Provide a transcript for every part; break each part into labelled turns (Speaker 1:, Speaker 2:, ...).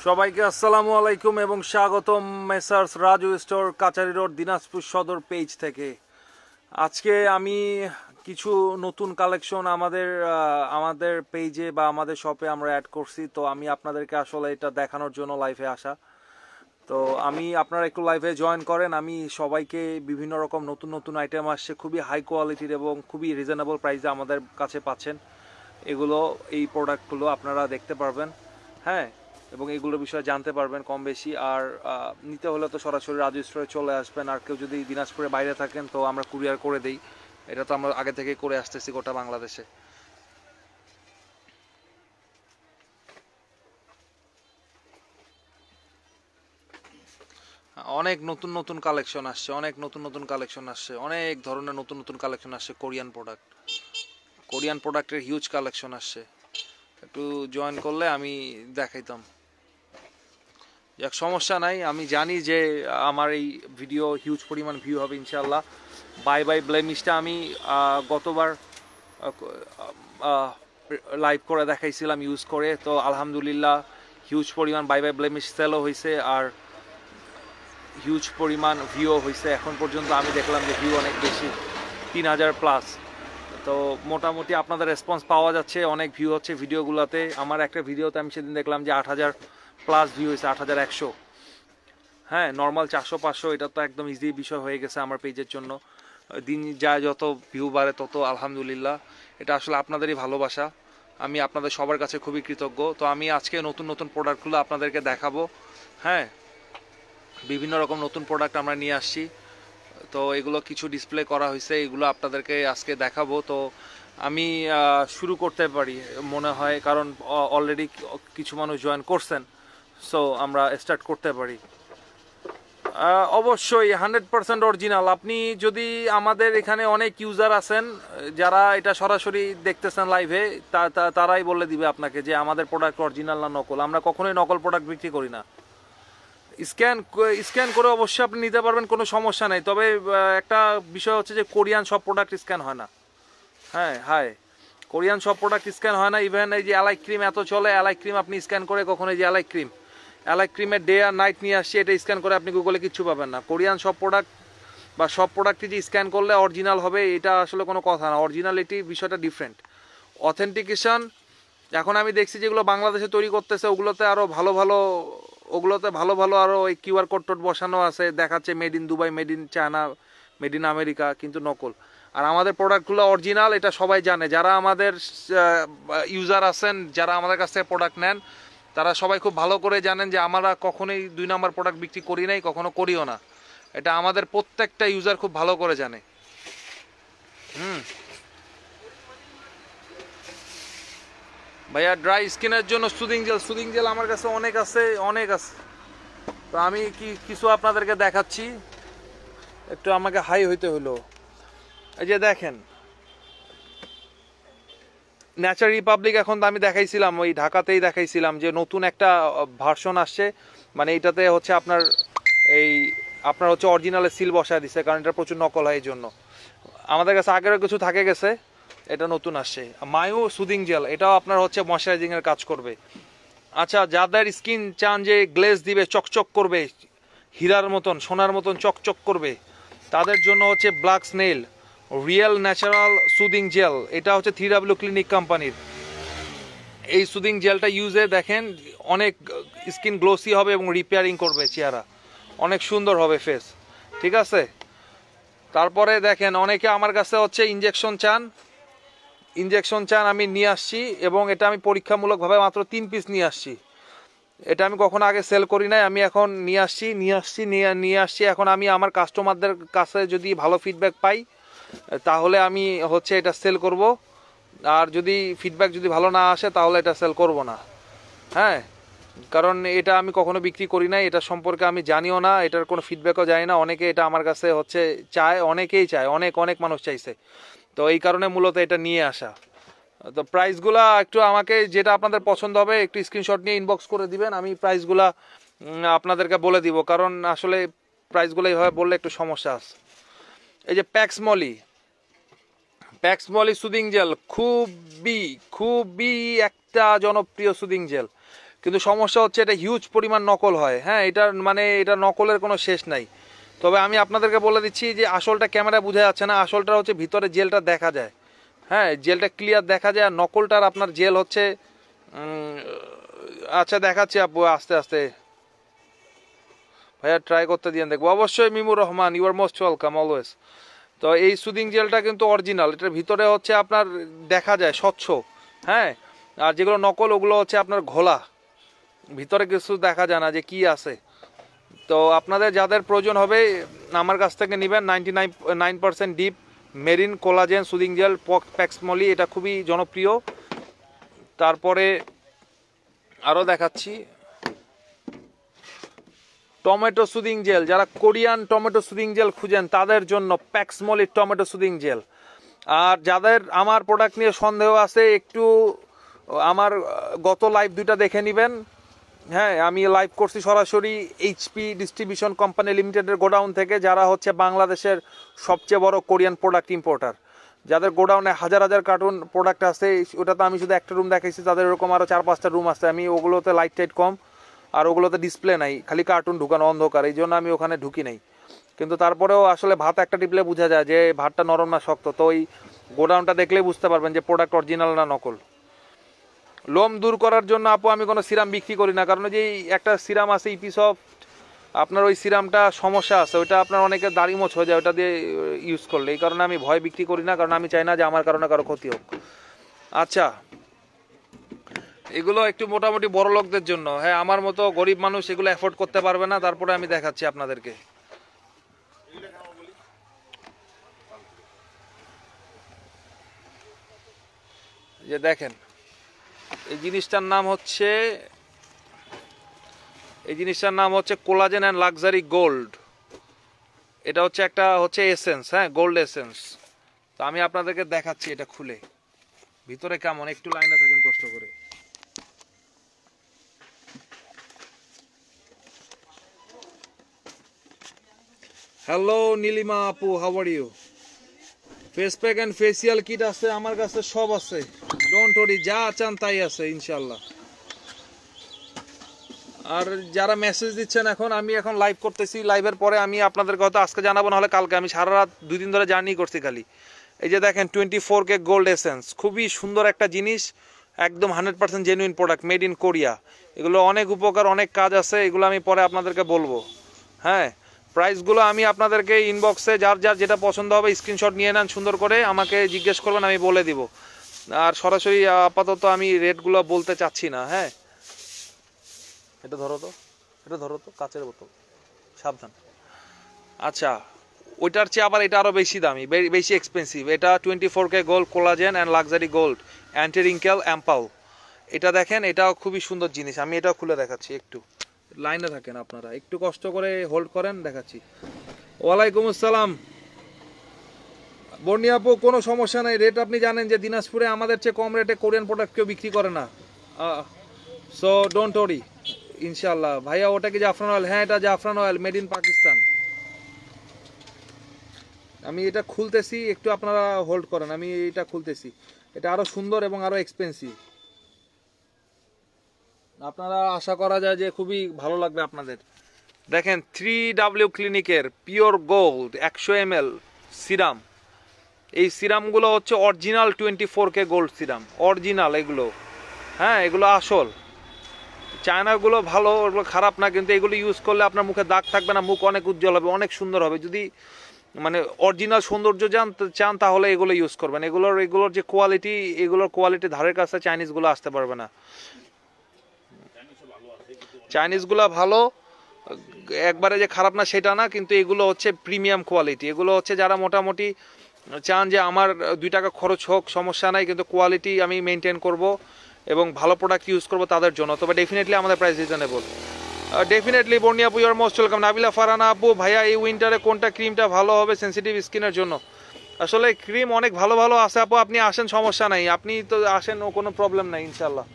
Speaker 1: সবাইকে আসসালামু আলাইকুম এবং স্বাগতম messrs Raju store Kachari road Dinajpur Sadar page থেকে। আজকে আমি কিছু নতুন কালেকশন আমাদের পেজে বা আমাদের শপে আমরা অ্যাড করছি। তো আমি আপনাদেরকে আসলে এটা দেখানোর জন্য লাইভে আসা। তো আপনারা একটু লাইভে জয়েন করেন। আমি সবাইকে বিভিন্ন রকম নতুন নতুন আইটেম আসছে, খুবই হাই কোয়ালিটির এবং খুবই রিজনেবল প্রাইসে আমাদের কাছে পাচ্ছেন। এই প্রোডাক্টগুলো আপনারা দেখতে পারবেন, হ্যাঁ, এবং এগুলোর বিষয়ে জানতে পারবেন কম বেশি। আর নিতে হলে তো সরাসরি রাজু স্টোরে চলে আসবেন। আর কেউ যদি দিনাজপুরের বাইরে থাকেন তো আমরা কুরিয়ার করে দিই। এটা তো আমরা আগে থেকে করে আসতেছি গোটা বাংলাদেশে। অনেক নতুন নতুন কালেকশন আসছে, অনেক ধরনের নতুন নতুন কালেকশন আসছে। কোরিয়ান প্রোডাক্টের হিউজ কালেকশন আসছে। একটু জয়েন করলে আমি দেখাইতাম। যাক, সমস্যা নাই, আমি জানি যে আমার এই ভিডিও হিউজ পরিমাণ ভিউ হবে ইনশাল্লাহ। বাই ব্লেমিশটা আমি গতবার লাইভ করে দেখাইছিলাম ইউজ করে, তো আলহামদুলিল্লাহ হিউজ পরিমাণ বাই ব্লেমিশ সেলও হয়েছে আর হিউজ পরিমাণ ভিউ হয়েছে। এখন পর্যন্ত আমি দেখলাম যে ভিউ অনেক বেশি, 3000+। তো মোটামুটি আপনাদের রেসপন্স পাওয়া যাচ্ছে, অনেক ভিউ হচ্ছে ভিডিওগুলোতে। আমার একটা ভিডিওতে আমি সেদিন দেখলাম যে 8000+ ভিউ হয়েছে, 8100। হ্যাঁ, নর্মাল 400-500 এটা তো একদম ইজি বিষয় হয়ে গেছে আমার পেজের জন্য। দিন যায় যত ভিউ বাড়ে তত আলহামদুলিল্লাহ। এটা আসলে আপনাদেরই ভালোবাসা, আমি আপনাদের সবার কাছে খুবই কৃতজ্ঞ। তো আমি আজকে নতুন নতুন প্রোডাক্টগুলো আপনাদেরকে দেখাবো। হ্যাঁ, বিভিন্ন রকম নতুন প্রোডাক্ট আমরা নিয়ে আসছি। তো এগুলো কিছু ডিসপ্লে করা হয়েছে, এগুলো আপনাদেরকে আজকে দেখাবো। তো আমি শুরু করতে পারি মনে হয়, কারণ অলরেডি কিছু মানুষ জয়েন করছেন। সো আমরা স্টার্ট করতে পারি। অবশ্যই 100% অরিজিনাল। আপনি যদি আমাদের এখানে অনেক ইউজার আছেন যারা এটা সরাসরি দেখতেছেন লাইভে, তারাই বলে দিবে আপনাকে যে আমাদের প্রোডাক্ট অরিজিনাল না নকল। আমরা কখনোই নকল প্রোডাক্ট বিক্রি করি না। স্ক্যান করে অবশ্যই আপনি নিতে পারবেন, কোনো সমস্যা নেই। তবে একটা বিষয় হচ্ছে যে কোরিয়ান সব প্রোডাক্ট স্ক্যান হয় না। হ্যাঁ, কোরিয়ান সব প্রোডাক্ট স্ক্যান হয় না। ইভেন এই যে অ্যালাই ক্রিম এত চলে, অ্যালাই ক্রিম আপনি স্ক্যান করে কখনো, এই যে অ্যালাই ক্রিমের ডে আর নাইট নিয়ে আসছে, এটা স্ক্যান করে আপনি গুগলে কিচ্ছু পাবেন না। কোরিয়ান সব প্রোডাক্ট বা সব প্রোডাক্টই যে স্ক্যান করলে অরিজিনাল হবে এটা আসলে কোনো কথা না। অরিজিনালিটি বিষয়টা ডিফারেন্ট। অথেন্টিকেশন এখন আমি দেখছি যেগুলো বাংলাদেশে তৈরি করতেছে ওগুলোতে ভালো ভালো আরও ওই কিউআর কোড টোড বসানো আছে, দেখাচ্ছে made in Dubai, made in China, made in America, কিন্তু নকল। আর আমাদের প্রোডাক্টগুলো অরিজিনাল, এটা সবাই জানে। যারা আমাদের ইউজার আছেন, যারা আমাদের কাছ থেকে প্রোডাক্ট নেন, তারা সবাই খুব ভালো করে জানেন যে আমরা কখনোই 2 নাম্বার প্রোডাক্ট বিক্রি করি নাই, কখনো করিও না। এটা আমাদের প্রত্যেকটা ইউজার খুব ভালো করে জানে। ভাইয়া, ড্রাই স্কিনের জন্য সুদিং জেল আমার কাছে অনেক আছে। তো আমি কিছু আপনাদেরকে দেখাচ্ছি। একটু আমাকে হাই হইতে হলো। এই যে দেখেন, ন্যাচার রিপাবলিক, এখন তো আমি দেখাইছিলাম, ওই ঢাকাতেই দেখাইছিলাম যে নতুন একটা ভার্সন আসছে। মানে এটাতে হচ্ছে আপনার হচ্ছে অরিজিনালের সিল বসায় দিচ্ছে, কারণ এটা প্রচুর নকল হয়। এই জন্য আমাদের কাছে আগেরও কিছু থাকে গেছে, এটা নতুন আসছে মায়ু সুদিং জেল। এটাও আপনার হচ্ছে ময়শ্চারাইজিং এর কাজ করবে। আচ্ছা, যাদের স্কিন চান যে গ্লেজ দিবে, চকচক করবে, হীরার মতন সোনার মতন চকচক করবে, তাদের জন্য হচ্ছে black snail real natural soothing jail. এটা হচ্ছে 3W ক্লিনিক কোম্পানির। এই সুদিং জেলটা ইউজে দেখেন অনেক স্কিন গ্লোসি হবে এবং রিপেয়ারিং করবে চেহারা, অনেক সুন্দর হবে ফেস। ঠিক আছে, তারপরে দেখেন অনেকে আমার কাছে হচ্ছে ইনজেকশন চান, আমি নিয়ে আসছি। এবং এটা আমি পরীক্ষামূলকভাবে মাত্র 3 পিস নিয়ে আসছি। এটা আমি কখনো আগে সেল করি নাই, আমি এখন নিয়ে আসছি। এখন আমি আমার কাস্টমারদের কাছে যদি ভালো ফিডব্যাক পাই তাহলে আমি হচ্ছে এটা সেল করব। আর যদি ফিডব্যাক যদি ভালো না আসে তাহলে এটা সেল করব না। হ্যাঁ, কারণ এটা আমি কখনো বিক্রি করি নাই, এটা সম্পর্কে আমি জানিও না, এটার কোনো ফিডব্যাকও জানি না। অনেকে এটা আমার কাছে হচ্ছে অনেকেই চায়, অনেক মানুষ চাইছে। তো এই কারণে মূলত এটা নিয়ে আসা। তো প্রাইসগুলা একটু আমাকে যেটা আপনাদের পছন্দ হবে একটু স্ক্রিনশট নিয়ে ইনবক্স করে দিবেন, আমি প্রাইসগুলা আপনাদেরকে বলে দিব। কারণ আসলে প্রাইসগুলো এইভাবে বললে একটু সমস্যা আছে। এই যে প্যাক্সমলি সুদিং জেল খুবই একটা জনপ্রিয় সুদিং জেল। কিন্তু সমস্যা হচ্ছে এটা হিউজ পরিমাণ নকল হয়। হ্যাঁ, এটার মানে এটা নকলের কোনো শেষ নাই। তবে আমি আপনাদেরকে বলে দিচ্ছি যে আসলটা ক্যামেরা বোঝা যাচ্ছে না, আসলটা হচ্ছে ভিতরে জেলটা দেখা যায়। হ্যাঁ, জেলটা ক্লিয়ার দেখা যায়। আর নকলটার আপনার জেল হচ্ছে আচ্ছা দেখাচ্ছি আপু আস্তে আস্তে, ভাইয়া ট্রাই করতে দিয়ে দেখবো অবশ্যই। Mimur Rahman, you are most welcome always. তো এই সুদিং জেলটা কিন্তু অরিজিনাল, এটার ভিতরে হচ্ছে আপনার দেখা যায় স্বচ্ছ। হ্যাঁ, আর যেগুলো নকল ওগুলো হচ্ছে আপনার ঘোলা, ভিতরে কিছু দেখা যায় না যে কি আছে। তো আপনাদের যাদের প্রয়োজন হবে আমার কাছ থেকে নেবেন। 99% deep marine collagen soothing gel Paxmoly, এটা খুবই জনপ্রিয়। তারপরে আরও দেখাচ্ছি টমেটো সুদিং জেল, যারা কোরিয়ান টমেটো সুদিং জেল খুঁজেন তাদের জন্য প্যাক্সমলি টমেটো সুদিং জেল। আর যাদের আমার প্রোডাক্ট নিয়ে সন্দেহ আছে একটু আমার গত লাইভ দুইটা দেখে নেবেন। হ্যাঁ, আমি লাইভ করছি সরাসরি এইচপি ডিস্ট্রিবিউশন কোম্পানি লিমিটেডের গোডাউন থেকে, যারা হচ্ছে বাংলাদেশের সবচেয়ে বড় কোরিয়ান প্রোডাক্ট ইম্পোর্টার, যাদের গোডাউনে হাজার হাজার কার্টুন প্রোডাক্ট আছে। ওটা তো আমি শুধু একটা রুম দেখাইছি, তাদের এরকম আরও 4-5টা রুম আছে। আমি ওগুলোতে লাইট টাইট কম, আর ওগুলোতে ডিসপ্লে নাই, খালি কার্টুন ঢুকানো অন্ধকার, এই জন্য আমি ওখানে ঢুকি নাই। কিন্তু তারপরেও আসলে ভাত একটা টিপলে বোঝা যায় যে ভাতটা নরম না শক্ত। তো ওই গোডাউনটা দেখলেই বুঝতে পারবেন যে প্রোডাক্ট অরিজিনাল না নকল। লোম দূর করার জন্য আপু আমি কোনো সিরাম বিক্রি করি না, কারণ যে একটা সিরাম আছে ইপিসফট, আপনার ওই সিরামটা সমস্যা আছে, ওইটা আপনার অনেকের দাড়ি মোছ হয়ে যায় ওটা দিয়ে ইউজ করলে। এই কারণে আমি ভয় বিক্রি করি না, কারণ আমি চাই না যে আমার কারণে কারো ক্ষতি হোক। আচ্ছা, এগুলো একটু মোটামুটি বড় লোকদের জন্য। হ্যাঁ, আমার মতো গরিব মানুষ এগুলো অ্যাফোর্ড করতে পারবে না। তারপরে আমি দেখাচ্ছি আপনাদেরকে। যে দেখেন এই জিনিসটার নাম হচ্ছে কোলাজেন অ্যান্ড লাক্সারি গোল্ড। এটা হচ্ছে একটা হচ্ছে এসেন্স, হ্যাঁ গোল্ড এসেন্স। তো আমি আপনাদেরকে দেখাচ্ছি এটা খুলে ভিতরে কেমন, একটু লাইনে থাকেন কষ্ট করে। হ্যালো নীলিমা আপু, how are you? Face pack and facial kit আছে আমার কাছে, সব আছে, ডোন্ট ওয়ারি, যা চান তাই আছে ইনশাল্লাহ। আর যারা মেসেজ দিচ্ছেন, আমি এখন লাইভ করতেছি, লাইভের পরে আমি আপনাদেরকে হয়তো আজকে জানাবো, নাহলে কালকে। আমি সারা রাত 2 দিন ধরে জার্নি করছি খালি। এই যে দেখেন 24K গোল্ড এসেন্স, খুবই সুন্দর একটা জিনিস, একদম 100% genuine product, made in Korea. এগুলো অনেক উপকার, অনেক কাজ আছে, এগুলো আমি পরে আপনাদেরকে বলবো। হ্যাঁ, প্রাইসগুলো আমি আপনাদেরকে ইনবক্সে যার যার যেটা পছন্দ হবে স্ক্রিনশট নিয়ে নেন, সুন্দর করে আমাকে জিজ্ঞেস করবেন, আমি বলে দিব। আর সরাসরি আপাতত আমি রেটগুলো বলতে চাচ্ছি না। হ্যাঁ, এটা ধরো তো কাচের বোতল, সাবধান। আচ্ছা, ওইটার চেয়ে আবার এটা আরও বেশি দামি, বেশি এক্সপেন্সিভ। এটা 24K gold collagen and luxury gold anti wrinkle ampoule. এটা দেখেন, এটাও খুবই সুন্দর জিনিস। আমি এটাও খুলে দেখাচ্ছি, একটু লাইনে থাকেন আপনারা, একটু কষ্ট করে হোল্ড করেন, দেখাচ্ছি। ওয়ালাইকুম আসসালাম বর্ণি আপু, কোনো সমস্যা নেই। রেট আপনি জানেন যে দিনাজপুরে আমাদের চেয়ে কম রেটে কোরিয়ান প্রোডাক্ট কেউ বিক্রি করে না। সো ডোন্ট ওরি ইনশাল্লাহ। ভাইয়া ওটা কি জাফরান অয়েল? হ্যাঁ, এটা জাফরান অয়েল, মেড ইন পাকিস্তান। আমি এটা খুলতেছি, একটু আপনারা হোল্ড করেন, আমি এটা খুলতেছি। এটা আরো সুন্দর এবং আরো এক্সপেন্সিভ। আপনারা আশা করা যায় যে খুবই ভালো লাগবে আপনাদের। দেখেন 3W ক্লিনিকের পিওর গোল্ড 100 ml সিরাম। এই সিরামগুলো হচ্ছে original 24K gold serum, original এগুলো। হ্যাঁ, এগুলো আসল। চায়নাগুলো ভালো, ওগুলো খারাপ না, কিন্তু এগুলো ইউজ করলে আপনার মুখে দাগ থাকবে না, মুখ অনেক উজ্জ্বল হবে, অনেক সুন্দর হবে। যদি মানে অরিজিনাল সৌন্দর্য চান তাহলে এগুলো ইউজ করবেন। এগুলোর যে কোয়ালিটি, এগুলোর কোয়ালিটি ধারের কাছে চাইনিজগুলো আসতে পারবে না। চাইনিজগুলো ভালো, একবারে যে খারাপ না সেটা না, কিন্তু এগুলো হচ্ছে প্রিমিয়াম কোয়ালিটি। এগুলো হচ্ছে যারা মোটামুটি চান যে আমার 2 টাকা খরচ হোক সমস্যা নাই, কিন্তু কোয়ালিটি আমি মেনটেন করব এবং ভালো প্রোডাক্ট ইউজ করব তাদের জন্য। তবে ডেফিনেটলি আমাদের প্রাইস রিজনেবল। ডেফিনেটলি বর্ণি আপু, you are most welcome. Nabila Farhana আপু, ভাইয়া এই উইন্টারে কোনটা ক্রিমটা ভালো হবে সেন্সিটিভ স্কিনের জন্য? আসলে ক্রিম অনেক ভালো ভালো আছে আপু, আপনি আসেন, সমস্যা নাই, আপনি তো আসেন, ও কোনো প্রবলেম নাই ইনশাল্লাহ।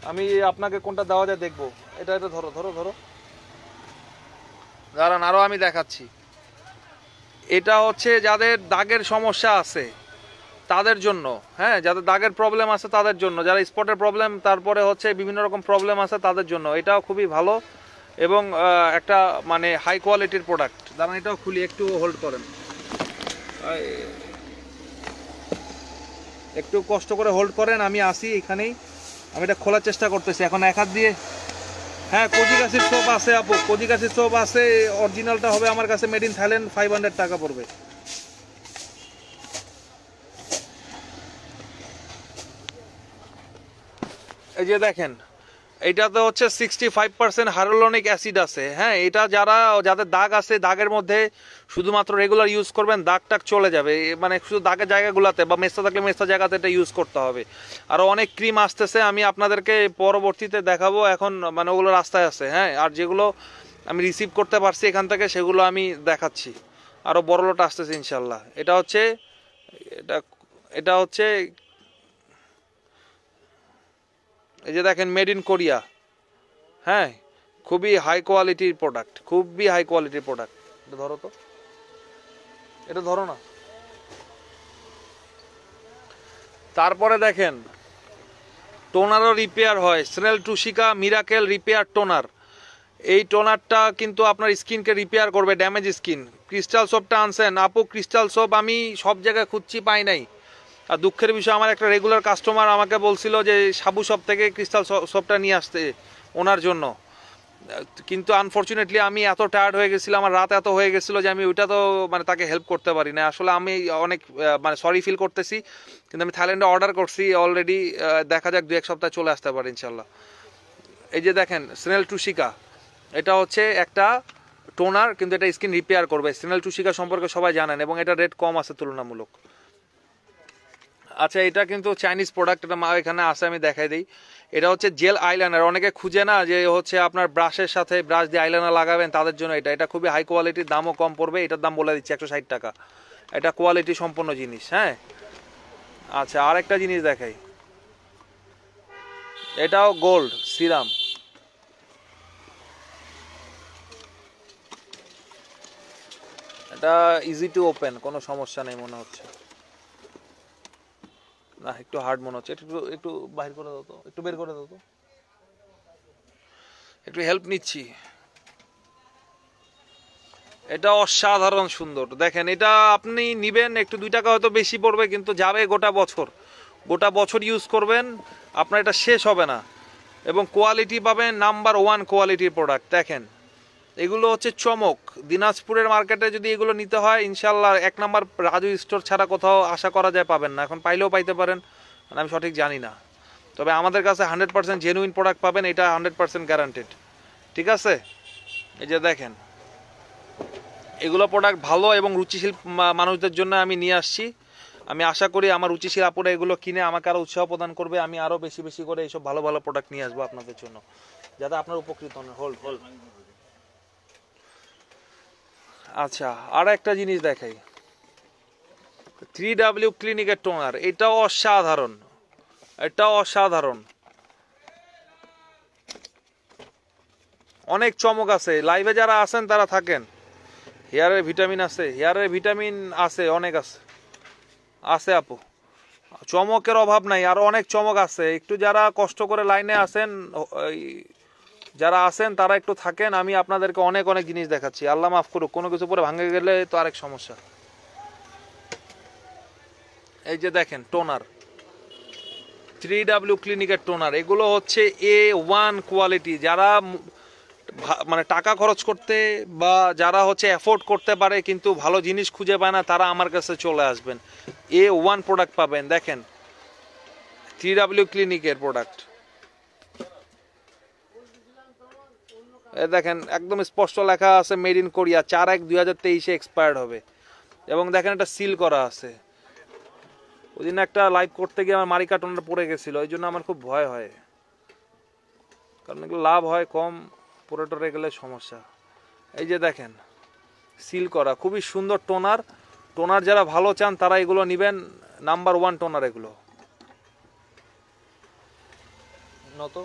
Speaker 1: আমি আপনাকে কোনটা দেওয়া যায় দেখবো। এটা ধরো দাঁড়ান, আরও আমি দেখাচ্ছি। এটা হচ্ছে যাদের দাগের সমস্যা আছে, তাদের জন্য, হ্যাঁ, যাদের দাগের প্রবলেম আছে তাদের জন্য, যারা স্পটের প্রবলেম, তারপরে হচ্ছে বিভিন্ন রকম প্রবলেম আছে তাদের জন্য এটাও খুবই ভালো এবং একটা মানে হাই কোয়ালিটির প্রোডাক্ট। দাঁড়ান এটাও খুলি, একটু হোল্ড করেন, একটু কষ্ট করে হোল্ড করেন, আমি আসি এখানেই, আমি এটা খোলার চেষ্টা করতেছি এখন এক হাত দিয়ে। হ্যাঁ, কজিগাছির সোপ আছে আপু, কজিগাছির সোপ আছে, অরিজিনালটা হবে আমার কাছে মেড ইন থাইল্যান্ড, 500 টাকা পড়বে। এই যে দেখেন, এইটাতে হচ্ছে 65% হাইরোলনিক অ্যাসিড আছে। হ্যাঁ, এটা যাদের দাগ আছে, দাগের মধ্যে শুধুমাত্র রেগুলার ইউজ করবেন, দাগ টাগ চলে যাবে, মানে শুধু দাগের জায়গাগুলোতে বা মেস্তা থাকলে মেস্তা জায়গাতে এটা ইউজ করতে হবে। আরও অনেক ক্রিম আসতেছে, আমি আপনাদেরকে পরবর্তীতে দেখাবো, এখন মানে ওগুলো রাস্তায় আছে। হ্যাঁ, আর যেগুলো আমি রিসিভ করতে পারছি এখান থেকে সেগুলো আমি দেখাচ্ছি, আরও বড় লোট আসতেছে ইনশাল্লাহ। এটা হচ্ছে এটা হচ্ছে এই যে দেখেন, মেড ইন কোরিয়া। হ্যাঁ, খুবই হাই কোয়ালিটির প্রোডাক্ট, খুবই হাই কোয়ালিটির প্রোডাক্ট। এটা ধরো তো, এটা ধরো না। তারপরে দেখেন, টোনারও রিপেয়ার হয়, স্নেল টুশিকা মিরাকেল রিপেয়ার টোনার। এই টোনারটা কিন্তু আপনার স্কিনকে রিপেয়ার করবে, ড্যামেজ স্কিন। ক্রিস্টাল সোপটা আনছেন আপু, ক্রিস্টাল সোপ আমি সব জায়গায় খুঁজছি, পাই নাই। আর দুঃখের বিষয়, আমার একটা রেগুলার কাস্টমার আমাকে বলছিল যে সাবু শপ থেকে ক্রিস্টাল সোপটা নিয়ে আসতে ওনার জন্য, কিন্তু আনফর্চুনেটলি আমি এত টায়ার্ড হয়ে গেছিলাম, আমার রাত এত হয়ে গেছিলো যে আমি ওইটা তো মানে তাকে হেল্প করতে পারি না। আসলে আমি অনেক মানে সরি ফিল করতেছি, কিন্তু আমি থাইল্যান্ডে অর্ডার করছি অলরেডি, দেখা যাক 2-1 সপ্তাহে চলে আসতে পারে ইনশাল্লাহ। এই যে দেখেন, স্নেল টুশিকা, এটা হচ্ছে একটা টোনার, কিন্তু এটা স্কিন রিপেয়ার করবে। স্নেল টুশিকা সম্পর্কে সবাই জানেন এবং এটা রেট কম আছে তুলনামূলক। আচ্ছা, এটা কিন্তু চাইনিজ প্রোডাক্ট, এটা এখানে আছে, আমি দেখাই দিই। এটা হচ্ছে জেল আইলাইনার, অনেকে খুঁজে না যে হচ্ছে আপনার ব্রাশের সাথে ব্রাশ দিয়ে আইলাইনার লাগাবেন, তাদের জন্য এটা খুবই হাই কোয়ালিটির, দামও কম পড়বে। এটার দাম বলে দিচ্ছি 160 টাকা। এটা কোয়ালিটি সম্পন্ন জিনিস। হ্যাঁ, আচ্ছা, আর একটা জিনিস দেখাই, এটাও গোল্ড সিরাম। এটা ইজি টু ওপেন, কোনো সমস্যা নেই মনে হচ্ছে, না একটু হার্ড মনে হচ্ছে, একটু একটু বাইর করে দাও তো, একটু বের করে দাও তো, একটু হেল্প নিচ্ছি। এটা অসাধারণ সুন্দর, দেখেন এটা আপনি নিবেন, একটু 2 টাকা হয়তো বেশি পড়বে, কিন্তু যাবে গোটা বছর ইউজ করবেন, আপনার এটা শেষ হবে না, এবং কোয়ালিটি পাবেন নাম্বার 1 কোয়ালিটির প্রোডাক্ট। দেখেন, এগুলো হচ্ছে চমক। দিনাজপুরের মার্কেটে যদি এগুলো নিতে হয় ইনশাল্লাহ 1 নাম্বার রাজু স্টোর ছাড়া কোথাও আশা করা যায় পাবেন না। এখন পাইলেও পাইতে পারেন, মানে আমি সঠিক জানি না, তবে আমাদের কাছে 100% জেনুইন প্রোডাক্ট পাবেন, এটা 100% গ্যারান্টেড। ঠিক আছে, এই যে দেখেন, এগুলো প্রোডাক্ট ভালো এবং রুচিশীল মানুষদের জন্য আমি নিয়ে আসছি। আমি আশা করি আমার রুচিশীল আপুরা এগুলো কিনে আমাকে আরও উৎসাহ প্রদান করবে, আমি আরও বেশি বেশি করে এইসব ভালো ভালো প্রোডাক্ট নিয়ে আসবো আপনাদের জন্য, যাতে আপনার উপকৃত হন। হোল্ড। আচ্ছা, আর একটা জিনিস দেখাই, 3W ক্লিনিকের টোনার, এটাও অসাধারণ, অনেক চমক আছে। লাইভে যারা আছেন তারা থাকেন। হেয়ারের ভিটামিন আছে, অনেক আছে আপু, চমকের অভাব নাই, আরো অনেক চমক আছে। একটু যারা কষ্ট করে লাইনে আছেন, যারা আছেন তারা একটু থাকেন, আমি আপনাদেরকে অনেক অনেক জিনিস দেখাচ্ছি। আল্লাহ মাফ করুক, কোনো কিছু পরে ভাঙে গেলে তো আরেক সমস্যা। এই যে দেখেন, টোনার, 3W ক্লিনিকের টোনার, এগুলো হচ্ছে A1 কোয়ালিটি। যারা মানে টাকা খরচ করতে বা যারা হচ্ছে অ্যাফোর্ড করতে পারে কিন্তু ভালো জিনিস খুঁজে পায় না, তারা আমার কাছে চলে আসবেন, A1 প্রোডাক্ট পাবেন। দেখেন, 3W ক্লিনিকের প্রোডাক্ট, দেখেন একদম স্পষ্ট লেখা আছে মেড ইন কোরিয়া, 4/1/2023 এক্সপায়ার্ড হবে, এবং দেখেন এটা সিল করা আছে। ওই দিন একটা লাইভ করতে গিয়ে আমার মারি কার্টনটা পড়ে গেছিল, ওই জন্য আমার খুব ভয় হয়, কারণ এগুলো লাভ হয় কম, পরে টরে গেলে সমস্যা। এই যে দেখেন, সিল করা, খুবই সুন্দর টোনার যারা ভালো চান তারা এগুলো নেবেন, নাম্বার 1 টোনার এগুলো। নত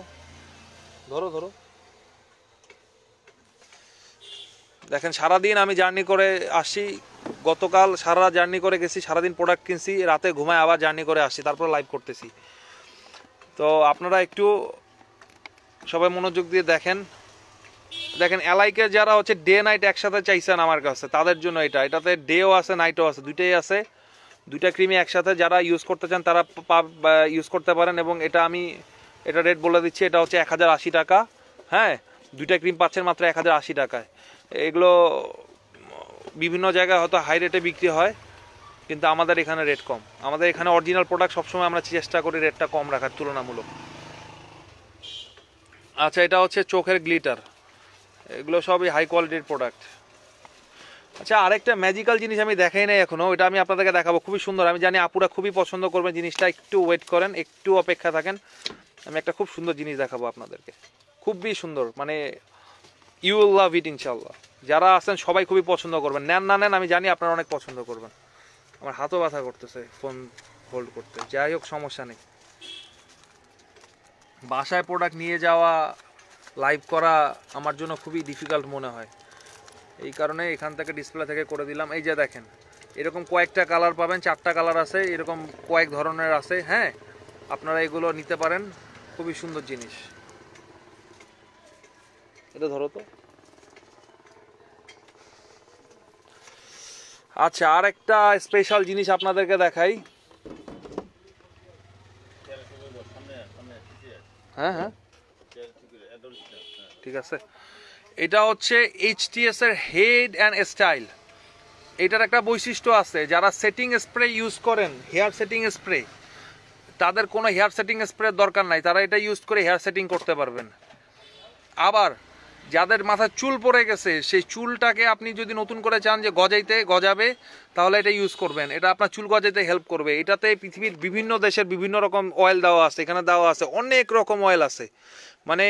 Speaker 1: ধরো, দেখেন সারাদিন আমি জার্নি করে আসি, গতকাল সারা জার্নি করে গেছি, সারাদিন প্রোডাক্ট কিনছি, রাতে ঘুমায় আবার জার্নি করে আসছি, তারপর লাইভ করতেছি। তো আপনারা একটু সবাই মনোযোগ দিয়ে দেখেন। দেখেন এলাইকে যারা হচ্ছে ডে নাইট একসাথে চাইছেন আমার কাছে, তাদের জন্য এটাতে ডেও আছে নাইটও আছে, দুইটাই আছে। দুইটা ক্রিমই একসাথে যারা ইউজ করতে চান তারা ইউজ করতে পারেন। এবং এটা রেট বলে দিচ্ছি, এটা হচ্ছে 1080 টাকা। হ্যাঁ, দুইটা ক্রিম পাচ্ছেন মাত্র 1080 টাকায়। এগুলো বিভিন্ন জায়গায় হয়তো হাই রেটে বিক্রি হয়, কিন্তু আমাদের এখানে রেট কম। আমাদের এখানে অরিজিনাল প্রোডাক্ট সবসময় আমরা চেষ্টা করি রেটটা কম রাখার তুলনামূলক। আচ্ছা, এটা হচ্ছে চোখের গ্লিটার, এগুলো সবই হাই কোয়ালিটির প্রোডাক্ট। আচ্ছা, আরেকটা ম্যাজিক্যাল জিনিস আমি দেখাই নাই এখনো, এটা আমি আপনাদেরকে দেখাবো, খুবই সুন্দর। আমি জানি আপুরা খুবই পছন্দ করবেন জিনিসটা, একটু ওয়েট করেন, একটু অপেক্ষা থাকেন। আমি একটা খুব সুন্দর জিনিস দেখাবো আপনাদেরকে, খুবই সুন্দর, মানে ইউ উইল লাভ ইট ইনশাআল্লাহ। যারা আছেন সবাই খুবই পছন্দ করবেন, নেন না নেন আমি জানি আপনারা অনেক পছন্দ করবেন। আমার হাতও ব্যথা করতেছে ফোন হোল্ড করতে, যাই হোক সমস্যা নেই। বাসায় প্রোডাক্ট নিয়ে যাওয়া, লাইভ করা আমার জন্য খুবই ডিফিকাল্ট মনে হয়, এই কারণে এখান থেকে ডিসপ্লে থেকে করে দিলাম। এই যে দেখেন, এরকম কয়েকটা কালার পাবেন, 4টা কালার আছে, এরকম কয়েক ধরনের আছে। হ্যাঁ, আপনারা এগুলো নিতে পারেন, খুবই সুন্দর জিনিস। এটা ধরো তো। আচ্ছা, আর একটা স্পেশাল জিনিস আপনাদেরকে দেখাই। হ্যাঁ হ্যাঁ, ঠিক আছে। এটা হচ্ছে এইচটিএস এর হেড অ্যান্ড স্টাইল। এটার একটা বৈশিষ্ট্য আছে, যারা সেটিং স্প্রে ইউজ করেন, হেয়ার সেটিং স্প্রে, তাদের কোনো হেয়ার সেটিং স্প্রের দরকার নাই, তারা এটা ইউজ করে হেয়ার সেটিং করতে পারবেন। আবার যাদের মাথায় চুল পড়ে গেছে, সেই চুলটাকে আপনি যদি নতুন করে চান যে গজাবে, তাহলে এটা ইউজ করবেন, এটা আপনার চুল গজাইতে হেল্প করবে। এটাতে পৃথিবীর বিভিন্ন দেশের বিভিন্ন রকম অয়েল দেওয়া আছে, এখানে দেওয়া আছে অনেক রকম অয়েল আছে, মানে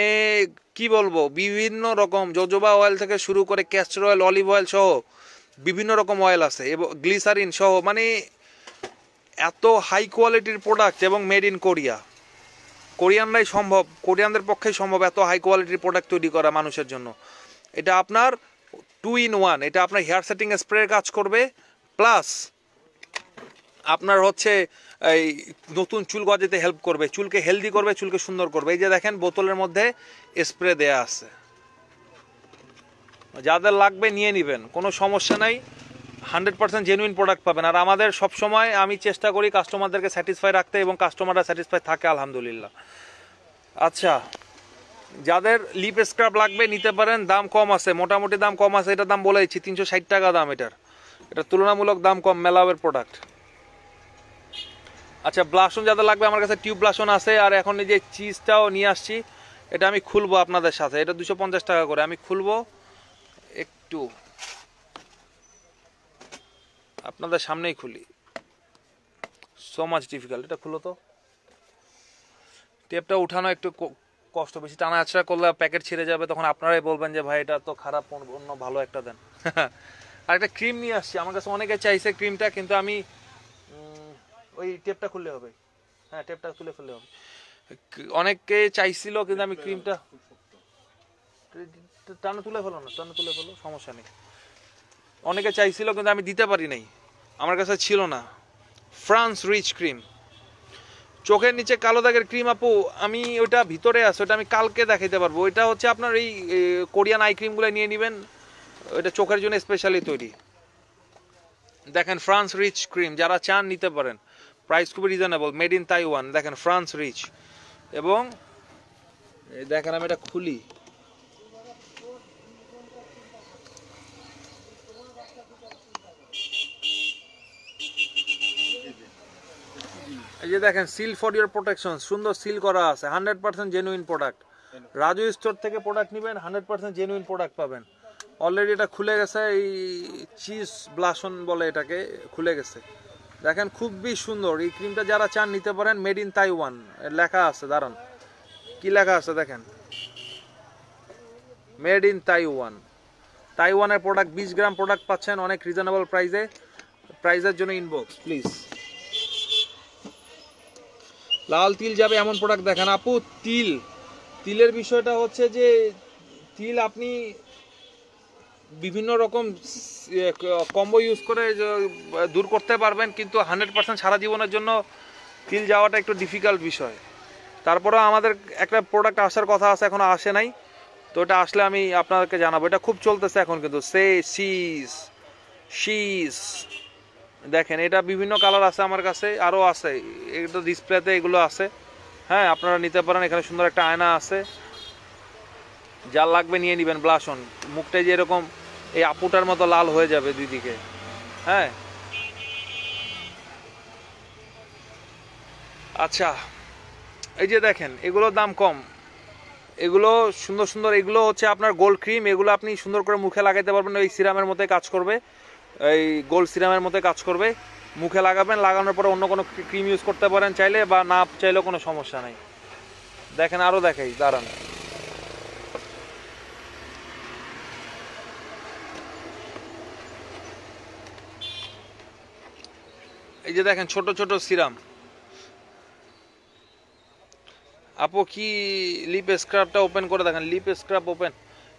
Speaker 1: কি বলবো, বিভিন্ন রকম জোজোবা অয়েল থেকে শুরু করে ক্যাস্টর অয়েল, অলিভ অয়েল সহ বিভিন্ন রকম অয়েল আছে, এবং গ্লিসারিন সহ, মানে এত হাই কোয়ালিটির প্রোডাক্ট, এবং মেড ইন কোরিয়া। কোরিয়ানদের পক্ষেই সম্ভব এত হাই কোয়ালিটির প্রোডাক্ট তৈরি করা মানুষের জন্য। এটা আপনার 2 in 1, এটা আপনার হেয়ার সেটিং স্প্রের কাজ করবে, প্লাস আপনার হচ্ছে এই নতুন চুল গজাতে হেল্প করবে, চুলকে হেলদি করবে, চুলকে সুন্দর করবে। এই যে দেখেন বোতলের মধ্যে স্প্রে দেয়া আছে, যাদের লাগবে নিয়ে নেবেন, কোনো সমস্যা নাই, 100% জেনুইন প্রোডাক্ট পাবেন। আর আমাদের সবসময় আমি চেষ্টা করি কাস্টমারদেরকে স্যাটিসফাই রাখতে, এবং কাস্টমাররা স্যাটিসফাই থাকে আলহামদুলিল্লাহ। আচ্ছা, যাদের লিপ স্ক্রাব লাগবে নিতে পারেন, দাম কম আছে, মোটামুটি দাম কম আছে। এটার দাম বলে দিচ্ছি 360 টাকা দাম, এটার তুলনামূলক দাম কম, মেলাওয়ের প্রোডাক্ট। আচ্ছা, ব্লাশন যাদের লাগবে, আমার কাছে টিউব ব্লাশন আছে। আর এখন এই যে চিজটাও নিয়ে আসছি, এটা আমি খুলবো আপনাদের সাথে, এটা 250 টাকা করে, আমি খুলবো একটু আপনাদের সামনেই খুলি, সো মাচ ডিফিকাল্ট। এটা খুলো তো, টেপটা উঠানো একটু কষ্ট, বেশি টানা আছড়া করলে প্যাকেট ছিঁড়ে যাবে, তখন আপনারাই বলবেন যে ভাই এটা তো খারাপ, অন্য ভালো একটা দেন। আর একটা ক্রিম নিয়ে আসছি, আমার কাছে অনেকে চাইছে ক্রিমটা, কিন্তু আমি ওই টেপটা খুললে হবে, হ্যাঁ টেপটা খুলে ফেললে হবে, অনেকে চাইছিল, কিন্তু আমি ক্রিমটা টানা তুলে ফেলো না, টানা তুলে ফেলো, সমস্যা নেই। অনেকে চাইছিল, কিন্তু আমি দিতে পারি নাই, আমার কাছে ছিল না। ফ্রান্স রিচ ক্রিম, চোখের নিচে কালো দাগের ক্রিম আপু, আমি ওটা ভিতরে আছে, ওটা আমি কালকে দেখাইতে পারবো। ওইটা হচ্ছে আপনার এই কোরিয়ান আই ক্রিমগুলো নিয়ে নেবেন, ওইটা চোখের জন্য স্পেশালি তৈরি। দেখেন ফ্রান্স রিচ ক্রিম, যারা চান নিতে পারেন, প্রাইস খুবই রিজনেবল, মেড ইন তাইওয়ান। দেখেন ফ্রান্স রিচ, এবং দেখেন আমি এটা খুলি, এই যে দেখেন সিল ফর ইউর প্রোটেকশন, সুন্দর সিল করা আছে, 100% জেনুইন প্রোডাক্ট। রাজু স্টোর থেকে প্রোডাক্ট নেবেন, 100% জেনুইন প্রোডাক্ট পাবেন। অলরেডি এটা খুলে গেছে, এই চিজ ব্লাশন বলে এটাকে, খুলে গেছে। দেখেন খুবই সুন্দর এই ক্রিমটা, যারা চান নিতে পারেন, মেড ইন তাইওয়ান লেখা আছে, দাঁড়ান কি লেখা আছে দেখেন, মেড ইন তাইওয়ান। তাইওয়ানের প্রোডাক্ট, 20 গ্রাম প্রোডাক্ট পাচ্ছেন অনেক রিজনেবল প্রাইসে। প্রাইসের জন্য ইনবক্স প্লিজ। লাল তিল যাবে এমন প্রোডাক্ট দেখেন আপু। তিলের বিষয়টা হচ্ছে যে তিল আপনি বিভিন্ন রকম কম্বো ইউজ করে দূর করতে পারবেন, কিন্তু 100% সারা জীবনের জন্য তিল যাওয়াটা একটু ডিফিকাল্ট বিষয়। তারপরেও আমাদের একটা প্রোডাক্ট আসার কথা আছে, এখনো আসে নাই, তো এটা আসলে আমি আপনাদেরকে জানাবো। এটা খুব চলতেছে এখন, কিন্তু শীস দেখেন, এটা বিভিন্ন কালার আছে আমার কাছে, আরও আছে, এটা ডিসপ্লেতে এগুলো আছে। হ্যাঁ, আপনারা নিতে পারেন। এখানে সুন্দর একটা আয়না আছে, যার লাগবে নিয়ে নেবেন। ব্লাশ অন, মুখটাই যে এরকম এই আপুটার মতো লাল হয়ে যাবে দুই দিকে। হ্যাঁ, আচ্ছা, এই যে দেখেন, এগুলোর দাম কম, এগুলো সুন্দর সুন্দর। এগুলো হচ্ছে আপনার গোল্ড ক্রিম, এগুলো আপনি সুন্দর করে মুখে লাগাইতে পারবেন। ওই সিরামের মধ্যে কাজ করবে, এই গোল্ড সিরামের মধ্যে কাজ করবে। মুখে লাগাবেন, লাগানোর পরে অন্য কোনো ক্রিম ইউজ করতে পারেন চাইলে, বা না চাইলেও কোনো সমস্যা নেই। দেখেন, আরও দেখাই, দাঁড়ান। এই যে দেখেন, ছোট ছোট সিরাম। আপু কি লিপ স্ক্রাবটা ওপেন করে দেখেন। Lip scrub open,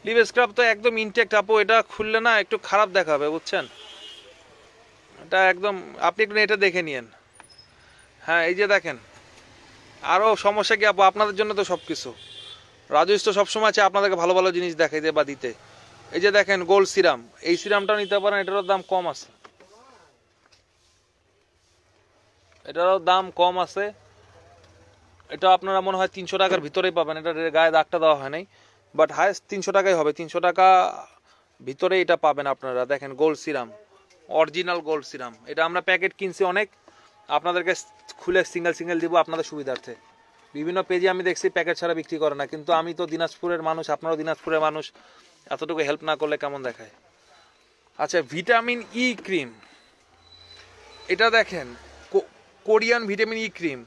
Speaker 1: lip scrub তো একদম ইনটেক্ট আপু, এটা খুললে না একটু খারাপ দেখাবে, বুঝছেন? এটা একদম, আপনি একটু এটা দেখে নিয়েন। হ্যাঁ, এই যে দেখেন, আরও সমস্যা কি আপু, আপনাদের জন্য তো সব কিছু। রাজুস তো সবসময় আছে আপনাদেরকে ভালো ভালো জিনিস দেখাইতে বা দিতে। এই যে দেখেন, গোল্ড সিরাম, এই সিরামটাও নিতে পারেন, এটারও দাম কম আছে, এটারও দাম কম আছে। এটা আপনারা মনে হয় 300 টাকার ভিতরেই পাবেন, এটা গায়ে দাগটা দেওয়া হয় নাই, বাট হায়েস্ট 300 টাকাই হবে। 300 টাকা ভিতরে এটা পাবেন আপনারা। দেখেন, gold serum, original gold serum. এটা আমরা প্যাকেট কিনছি অনেক, আপনাদেরকে খুলে সিঙ্গেল সিঙ্গেল দিব আপনাদের সুবিধার্থে। বিভিন্ন পেজে আমি দেখছি প্যাকেট ছাড়া বিক্রি করে না, কিন্তু আমি তো দিনাজপুরের মানুষ, আপনারাও দিনাজপুরের মানুষ, এতটুকু হেল্প না করলে কেমন দেখায়? আচ্ছা, ভিটামিন ই ক্রিম, এটা দেখেন, Korean vitamin E cream,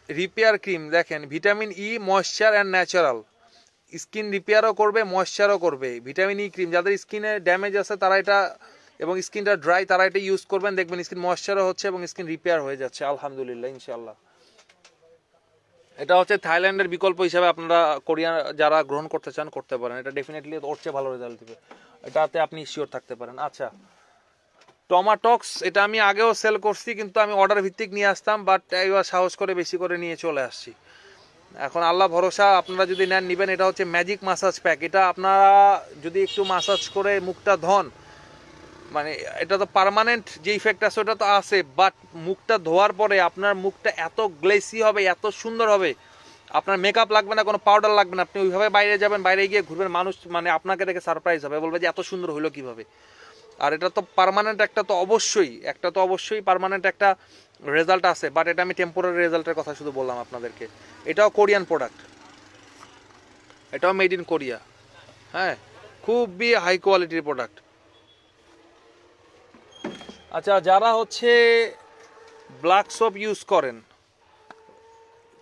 Speaker 1: repair cream. দেখেন, vitamin E, moisture and natural, skin রিপেয়ারও করবে, ময়েশ্চারও করবে। ভিটামিন ই ক্রিম, যাদের স্কিনে ড্যামেজ আছে তারা এটা, এবং স্কিনটা ড্রাই, তারা এটা ইউজ করবেন, দেখবেন স্কিন ময়েশ্চারও হচ্ছে এবং স্কিন রিপেয়ার হয়ে যাচ্ছে আলহামদুলিল্লাহ, ইনশাআল্লাহ। এটা হচ্ছে থাইল্যান্ডের বিকল্প হিসাবে আপনারা কোরিয়ান যারা গ্রহণ করতে চান করতে পারেন। এটা ডেফিনেটলি ওর চেয়ে ভালো রেজাল্ট দিবে, এটাতে আপনি শিওর থাকতে পারেন। আচ্ছা, টমাটক্স, এটা আমি আগেও সেল করছি, কিন্তু আমি অর্ডার ভিত্তিক নিয়ে আসতাম, বাট এবার সাহস করে বেশি করে নিয়ে চলে আসছি। এখন আল্লাহ ভরসা, আপনারা যদি নেন নিবেন। এটা হচ্ছে ম্যাজিক মাসাজ প্যাক। এটা আপনারা যদি একটু মাসাজ করে মুখটা ধন, মানে এটা তো পার্মানেন্ট যে ইফেক্ট আছে ওটা তো আছে, বাট মুখটা ধোয়ার পরে আপনার মুখটা এত গ্লেসি হবে, এত সুন্দর হবে, আপনার মেকআপ লাগবে না, কোনো পাউডার লাগবে না। আপনি ওইভাবে বাইরে যাবেন, বাইরে গিয়ে ঘুরবেন, মানুষ মানে আপনাকে দেখে সারপ্রাইজ হবে, বলবে যে এত সুন্দর হলো কিভাবে। আর এটা তো পার্মানেন্ট, একটা তো অবশ্যই পার্মানেন্ট একটা রেজাল্ট আছে, বাট এটা আমি টেম্পোরারি রেজাল্টের কথা শুধু বললাম আপনাদেরকে। এটাও কোরিয়ান প্রোডাক্ট, এটাও মেড ইন কোরিয়া। হ্যাঁ, খুবই হাই কোয়ালিটির প্রোডাক্ট। আচ্ছা, যারা হচ্ছে ব্ল্যাক সোপ ইউজ করেন,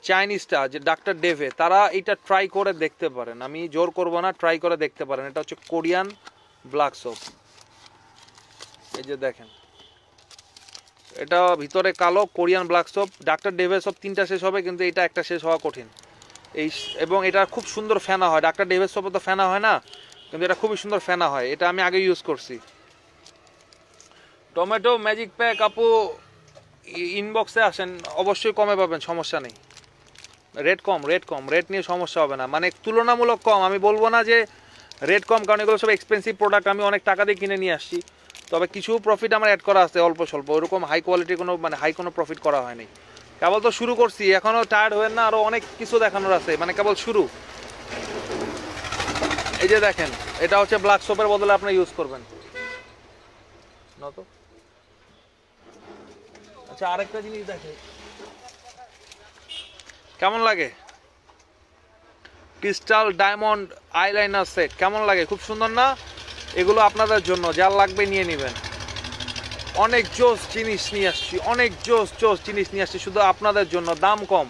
Speaker 1: চাইনিজটা যে ডাক্তার ডেভে, তারা এটা ট্রাই করে দেখতে পারেন, আমি জোর করব না, ট্রাই করে দেখতে পারেন। এটা হচ্ছে কোরিয়ান ব্ল্যাক সোপ। এই যে দেখেন, এটা ভিতরে কালো, কোরিয়ান ব্ল্যাক সোপ। ডাক্তার ডেভে সব 3টা শেষ হবে, কিন্তু এটা একটা শেষ হওয়া কঠিন। এবং এটা খুব সুন্দর ফেনা হয়। ডাক্তার ডেভের সোপে তো ফেনা হয় না, কিন্তু এটা খুবই সুন্দর ফেনা হয়। এটা আমি আগে ইউজ করছি। টমেটো ম্যাজিক প্যাক আপু, ইনবক্সে আসেন, অবশ্যই কমে পাবেন, সমস্যা নেই। রেট নিয়ে সমস্যা হবে না, মানে তুলনামূলক কম। আমি বলবো না যে রেট কম, কারণ এগুলো সব এক্সপেন্সিভ প্রোডাক্ট, আমি অনেক টাকা দিয়ে কিনে নিয়ে আসছি। তবে কিছু প্রফিট আমার অ্যাড করা আছে অল্প স্বল্প, ওরকম হাই কোয়ালিটির কোনো হাই কোনো প্রফিট করা হয়নি। কেবল তো শুরু করছি, এখনও টায়ার্ড হবেন না, আরও অনেক কিছু দেখানোর আছে, মানে কেবল শুরু। এই যে দেখেন, এটা হচ্ছে ব্ল্যাক সোপের বদলে আপনি ইউজ করবেন না তো। আচ্ছা, আরেকটা জিনিস দেখে কেমন লাগে, ক্রিস্টাল ডায়মন্ড আইলাইনার সেট, কেমন লাগে? খুব সুন্দর না? এগুলো আপনাদের জন্য, যার লাগবে নিয়ে নেবেন। অনেক জোস জিনিস নিয়ে আসছি, শুধু আপনাদের জন্য। দাম কম,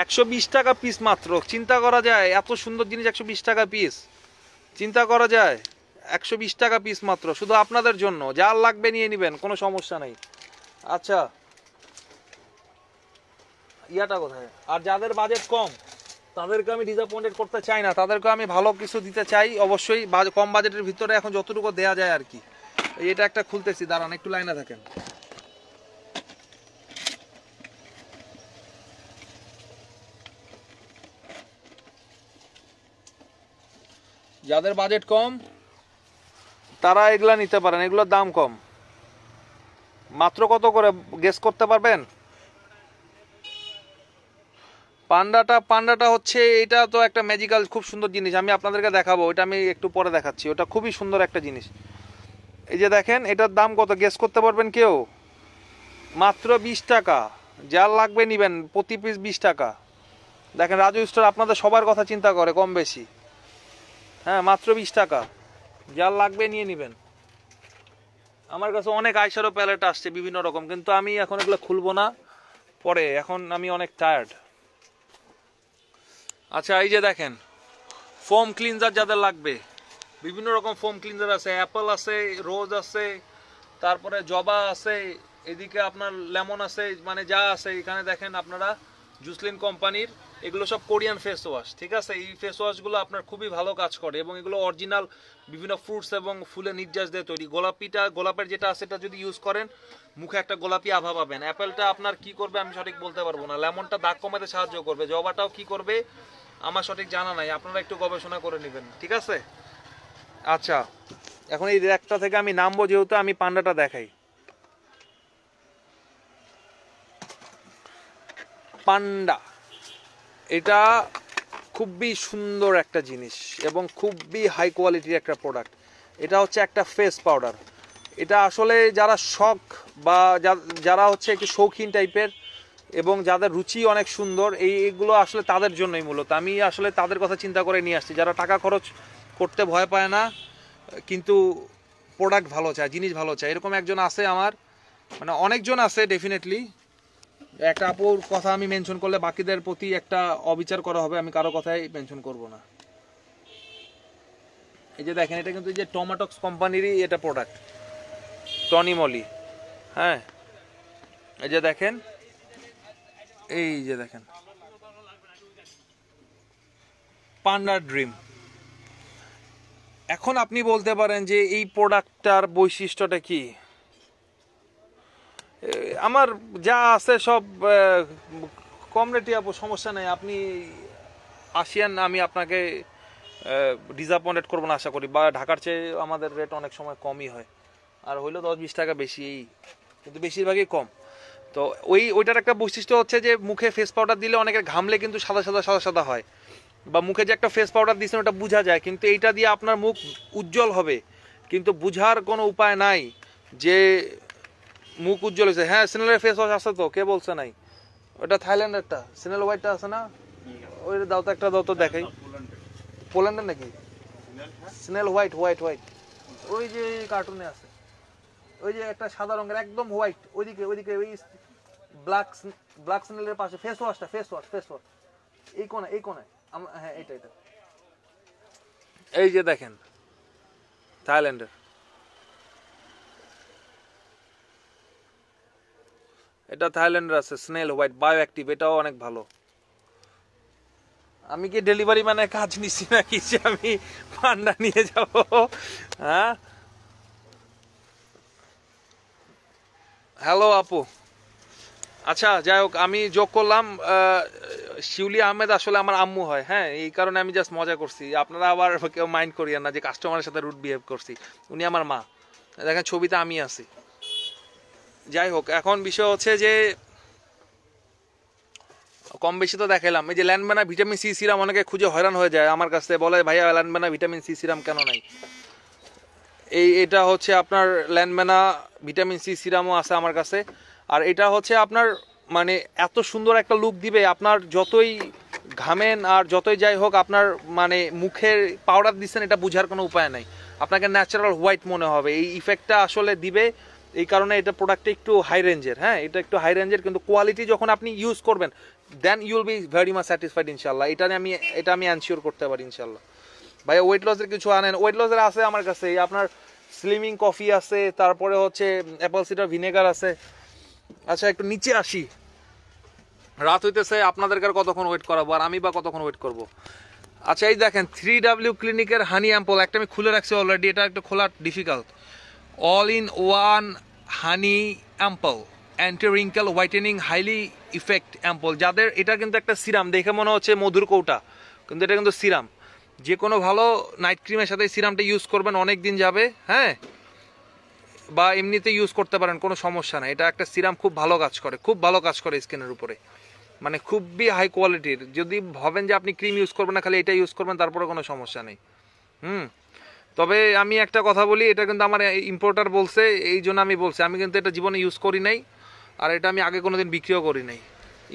Speaker 1: 120 টাকা পিস মাত্র। চিন্তা করা যায়, এত সুন্দর জিনিস 120 টাকা পিস, চিন্তা করা যায়? 120 টাকা পিস মাত্র, শুধু আপনাদের জন্য, যার লাগবে নিয়ে নেবেন, কোনো সমস্যা নেই। আচ্ছা, ইয়াটা কোথায়? আর যাদের বাজেট কম, তাদেরকে আমি ডিসঅ্যাপয়েন্টেড করতে চাই না, তাদেরকে আমি ভালো কিছু দিতে চাই অবশ্যই, কম বাজেটের ভিতরে এখন যতটুকু দেয়া যায় আর কি। এটা একটা খুলতেছি, দাঁড়ান একটু লাইনে থাকেন। যাদের বাজেট কম তারা এগুলা নিতে পারেন, এগুলোর দাম কম। মাত্র কত করে গেস করতে পারবেন? পান্ডাটা হচ্ছে, এটা তো একটা ম্যাজিক্যাল খুব সুন্দর জিনিস, আমি আপনাদেরকে দেখাবো, এটা আমি একটু পরে দেখাচ্ছি। ওটা খুবই সুন্দর একটা জিনিস। এই যে দেখেন, এটার দাম কত গেস করতে পারবেন কেউ? মাত্র 20 টাকা। যার লাগবে নিবেন, প্রতি পিস 20 টাকা। দেখেন রাজু স্টোর আপনাদের সবার কথা চিন্তা করে কম বেশি। হ্যাঁ, মাত্র 20 টাকা, যার লাগবে নিয়ে নিবেন। আমার কাছে অনেক আইশ্যাডো প্যালেট আসছে বিভিন্ন রকম, কিন্তু আমি এখন এগুলো খুলবো না, পরে, এখন আমি অনেক টায়ার্ড। আচ্ছা, এই যে দেখেন ফোম ক্লিনজার যাদের লাগবে, বিভিন্ন রকম ফোম ক্লিনজার আছে, অ্যাপল আছে, রোজ আছে, তারপরে জবা আছে, এদিকে আপনার লেমন আছে, মানে যা আছে এখানে দেখেন আপনারা জুসলিন কোম্পানির, এগুলো সব কোরিয়ান ফেস ওয়াশ, ঠিক আছে। এই ফেস ওয়াশগুলো আপনার খুবই ভালো কাজ করে এবং এগুলো অরিজিনাল বিভিন্ন ফ্রুটস এবং ফুলের নির্যাস দিয়ে তৈরি। গোলাপের যেটা আছে এটা যদি ইউজ করেন মুখে একটা গোলাপি আভা পাবেন। অ্যাপেলটা আপনার কি করবে আমি সঠিক বলতে পারবো না, লেমনটা দাগ কমাতে সাহায্য করবে, জবাটাও কি করবে আমার সঠিক জানা নাই, আপনারা একটু গবেষণা করে নেবেন, ঠিক আছে। আচ্ছা, এখন এই র্যাকটা থেকে আমি নামবো, যেহেতু আমি পান্ডাটা দেখাই। পান্ডা এটা খুবই সুন্দর একটা জিনিস এবং খুবই হাই কোয়ালিটির একটা প্রোডাক্ট। এটা হচ্ছে একটা ফেস পাউডার। এটা আসলে যারা শখ বা যারা হচ্ছে একটু শৌখিন টাইপের এবং যাদের রুচি অনেক সুন্দর, এইগুলো আসলে তাদের জন্যই মূলত। আমি আসলে তাদের কথা চিন্তা করে নিয়ে আসছি, যারা টাকা খরচ করতে ভয় পায় না কিন্তু প্রোডাক্ট ভালো চায়, জিনিস ভালো চায়। এরকম একজন আছে আমার, মানে অনেকজন আছে ডেফিনেটলি। একটা আপুর কথা আমি মেনশন করলে বাকিদের প্রতি একটা অবিচার করা হবে, আমি কারো কথাই মেনশন করব না। এই যে দেখেন, এটা কিন্তু এই যে টমাটক্স কোম্পানিরই এটা প্রোডাক্ট, টনিমলি। হ্যাঁ, এই যে দেখেন, এই যে দেখেন পান্ডা ড্রিম। এখন আপনি বলতে পারেন যে এই প্রোডাক্টটার বৈশিষ্ট্যটা কি? আমার যা আছে সব কম রেটে, আপু সমস্যা নেই, আপনি আসিয়ান, আমি আপনাকে ডিসঅ্যাপয়েন্টেড করবো না আশা করি। বা ঢাকার চেয়ে আমাদের রেট অনেক সময় কমই হয়, আর হইলেও 10-20 টাকা বেশি, কিন্তু বেশিরভাগই কম। তো ওইটার একটা বৈশিষ্ট্য হচ্ছে যে মুখে ফেস পাউডার দিলে অনেকের ঘামলে কিন্তু সাদা সাদা সাদা সাদা হয়, বা মুখে যে একটা ফেস পাউডার দিচ্ছেন ওটা বোঝা যায়, কিন্তু এইটা দিয়ে আপনার মুখ উজ্জ্বল হবে, কিন্তু বুঝার কোনো উপায় নাই যে মুখ উজ্জ্বল হয়েছে। হ্যাঁ, স্নেলের ফেস ওয়াশ আছে তো, কে বলছে নাই? ওটা থাইল্যান্ডেরটা, স্নেল হোয়াইটটা আছে না? ওই দাও তো, একটা দাও তো দেখাই। পোল্যান্ডের নাকি? স্নেল হোয়াইট, ওই যে কার্টুনে আছে, ওই যে একটা সাদা রঙের একদম হোয়াইট, ওইদিকে ওই ব্ল্যাক স্নেলের পাশে ফেস ওয়াশ, এই কোণে হ্যাঁ, এটা এই যে দেখেন থাইল্যান্ডের, এটা থাইল্যান্ডের আছে স্নেল হোয়াইট বায়ো অ্যাক্টিভ, এটাও অনেক ভালো। আমি কি ডেলিভারি মানে কাজ নিচ্ছি নাকি যে আমি পান্ডা নিয়ে যাব? হ্যাঁ, হ্যালো আপু। আচ্ছা, যাই হোক, আমি যোগ করলাম শিউলি আহমেদ আসলে আমার আম্মু হয়। হ্যাঁ, এই কারণে আমি জাস্ট মজা করছি, আপনারা আবার কেউ মাইন্ড করিয়েন না যে কাস্টমারের সাথে রুড বিহেভ করছি। উনি আমার মা, দেখেন ছবিতে আমি আছি। যাই হোক, এখন বিষয় হচ্ছে যে কম বেশি তো দেখালাম। এই যে ল্যান্ডম্যানা ভিটামিন সি সিরাম, অনেকে খুঁজে হয়রান হয়ে যায় আমার কাছে, বলে ভাইয়া ল্যান্ডম্যানা ভিটামিন সি সিরাম কেন নাই? এটা হচ্ছে আপনার ল্যান্ডম্যানা ভিটামিন সি সিরামও আছে আমার কাছে। আর এটা হচ্ছে আপনার মানে এত সুন্দর একটা লুক দিবে, আপনার যতই ঘামেন আর যতই যাই হোক, আপনার মানে মুখের পাউডার দিচ্ছেন এটা বোঝার কোনো উপায় নাই, আপনাকে ন্যাচারাল হোয়াইট মনে হবে। এই ইফেক্টটা আসলে দিবে, এই কারণে এটা প্রোডাক্টটা একটু হাই রেঞ্জের। হ্যাঁ, এটা একটু হাই রেঞ্জের, কিন্তু কোয়ালিটি যখন আপনি ইউজ করবেন then you'll be very much satisfied ইনশাল্লাহ। এটা আমি এনশিওর করতে পারি ইনশাল্লাহ। ভাইয়া ওয়েট লসের কিছু আনেন? ওয়েট লসের আছে আমার কাছে, আপনার স্লিমিং কফি আছে, তারপরে হচ্ছে অ্যাপল সিডার ভিনেগার আছে। আচ্ছা, একটু নিচে আসি। রাত হইতেছে, আপনাদেরকে আর কতক্ষণ ওয়েট করাবো, আর আমি বা কতক্ষণ ওয়েট করব। আচ্ছা এই দেখেন 3W ক্লিনিকের হানি অ্যাম্পল, একটা আমি খুলে রাখছি অলরেডি, এটা একটু খোলা difficult. All in one honey ample, anti wrinkle whitening highly effect ample. যাদের, এটা কিন্তু একটা সিরাম, দেখে মনে হচ্ছে মধুর কৌটা, কিন্তু এটা কিন্তু সিরাম। যে কোনো ভালো নাইট ক্রিমের সাথে সিরামটা ইউজ করবেন, অনেক দিন যাবে, হ্যাঁ, বা এমনিতে ইউজ করতে পারেন, কোনো সমস্যা নাই। এটা একটা সিরাম, খুব ভালো কাজ করে, খুব ভালো কাজ করে স্কিনের উপরে, মানে খুবই হাই কোয়ালিটির। যদি ভাবেন যে আপনি ক্রিম ইউজ করবেন না, খালি এটা ইউজ করবেন, তারপরে কোনো সমস্যা নেই। তবে আমি একটা কথা বলি, এটা কিন্তু আমার ইম্পোর্টার বলছে, এই জন্য আমি বলছি, আমি কিন্তু এটা জীবনে ইউজ করি নাই, আর এটা আমি আগে কোনোদিন বিক্রিও করি নাই।